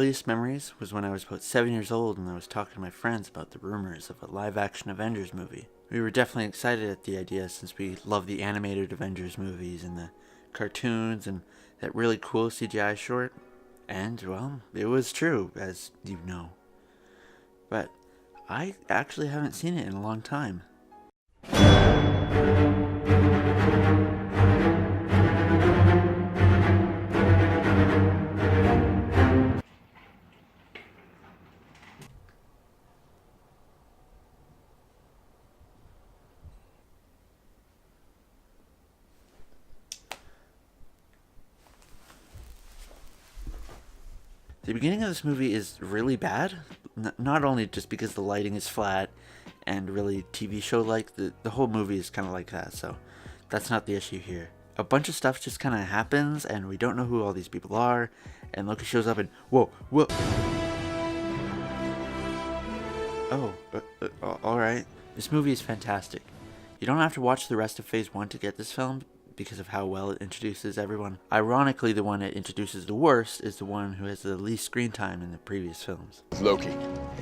earliest memories was when I was about 7 years old and I was talking to my friends about the rumors of a live-action Avengers movie. We were definitely excited at the idea since we love the animated Avengers movies and the cartoons and that really cool CGI short. And, well, it was true, as you know. But I actually haven't seen it in a long time. The beginning of this movie is really bad, not only just because the lighting is flat and really TV show-like, the whole movie is kind of like that, so that's not the issue here. A bunch of stuff just kind of happens, and we don't know who all these people are, and Loki shows up and, whoa! Oh, alright. This movie is fantastic. You don't have to watch the rest of Phase 1 to get this film, because of how well it introduces everyone. Ironically, the one it introduces the worst is the one who has the least screen time in the previous films. Loki.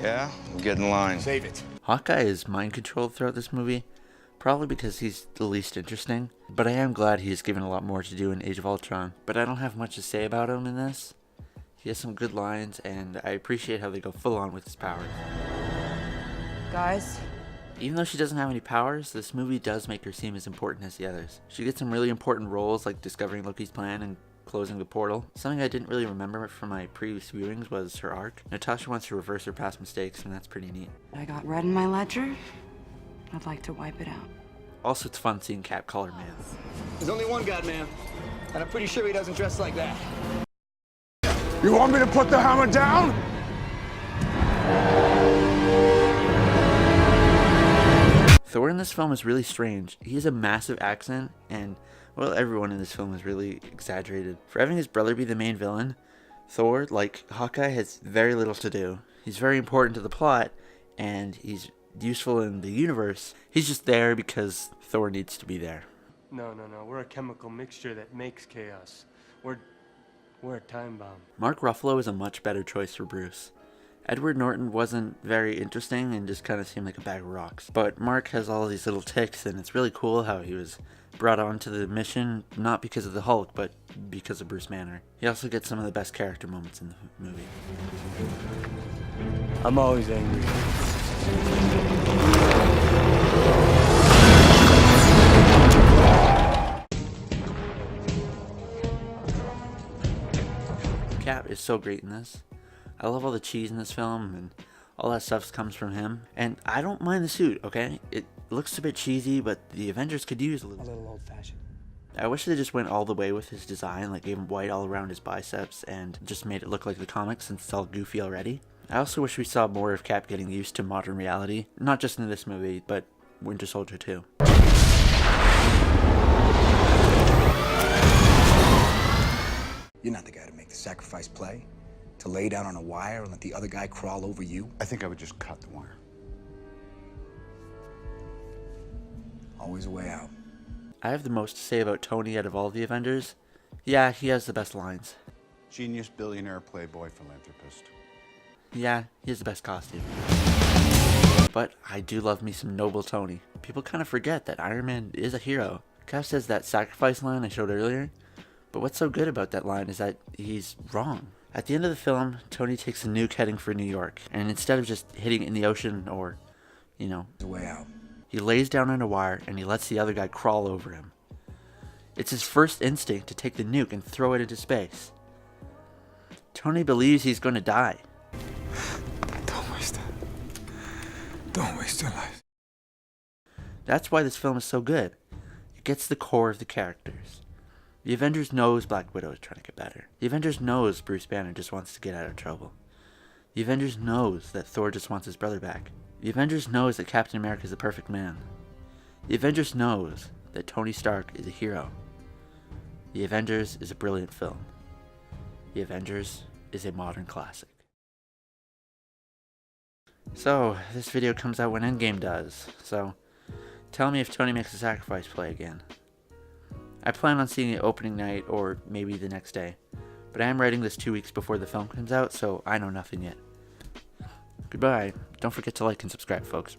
Yeah, we'll get in line. Save it. Hawkeye is mind controlled throughout this movie, probably because he's the least interesting, but I am glad he's given a lot more to do in Age of Ultron. But I don't have much to say about him in this. He has some good lines, and I appreciate how they go full on with his powers. Guys? Even though she doesn't have any powers, this movie does make her seem as important as the others. She gets some really important roles like discovering Loki's plan and closing the portal. Something I didn't really remember from my previous viewings was her arc. Natasha wants to reverse her past mistakes, and that's pretty neat. I got red in my ledger. I'd like to wipe it out. Also, it's fun seeing Cap call her man. There's only one God, man. And I'm pretty sure he doesn't dress like that. You want me to put the hammer down? Thor in this film is really strange. He has a massive accent, and, well, everyone in this film is really exaggerated. For having his brother be the main villain, Thor, like Hawkeye, has very little to do. He's very important to the plot, and he's useful in the universe. He's just there because Thor needs to be there. No. We're a chemical mixture that makes chaos. We're a time bomb. Mark Ruffalo is a much better choice for Bruce. Edward Norton wasn't very interesting and just kind of seemed like a bag of rocks. But Mark has all these little ticks, and it's really cool how he was brought onto the mission, not because of the Hulk, but because of Bruce Banner. He also gets some of the best character moments in the movie. I'm always angry. Cap is so great in this. I love all the cheese in this film, and all that stuff comes from him. And I don't mind the suit, okay? It looks a bit cheesy, but the Avengers could use a little old-fashioned. I wish they just went all the way with his design, like gave him white all around his biceps, and just made it look like the comics since it's all goofy already. I also wish we saw more of Cap getting used to modern reality, not just in this movie, but Winter Soldier too. You're not the guy to make the sacrifice play. To lay down on a wire and let the other guy crawl over you? I think I would just cut the wire. Always a way out. I have the most to say about Tony out of all the Avengers. Yeah, he has the best lines. Genius, billionaire, playboy, philanthropist. Yeah, he has the best costume. But I do love me some noble Tony. People kind of forget that Iron Man is a hero. Cap says that sacrifice line I showed earlier, but what's so good about that line is that he's wrong. At the end of the film, Tony takes a nuke heading for New York, and instead of just hitting it in the ocean or, The way out. he lays down on a wire and he lets the other guy crawl over him. It's his first instinct to take the nuke and throw it into space. Tony believes he's going to die. Don't waste it. Don't waste your life. That's why this film is so good. It gets to the core of the characters. The Avengers knows Black Widow is trying to get better. The Avengers knows Bruce Banner just wants to get out of trouble. The Avengers knows that Thor just wants his brother back. The Avengers knows that Captain America is the perfect man. The Avengers knows that Tony Stark is a hero. The Avengers is a brilliant film. The Avengers is a modern classic. So, this video comes out when Endgame does, so tell me if Tony makes a sacrifice play again. I plan on seeing it opening night or maybe the next day, But I am writing this 2 weeks before the film comes out, so I know nothing yet. Goodbye. Don't forget to like and subscribe, folks.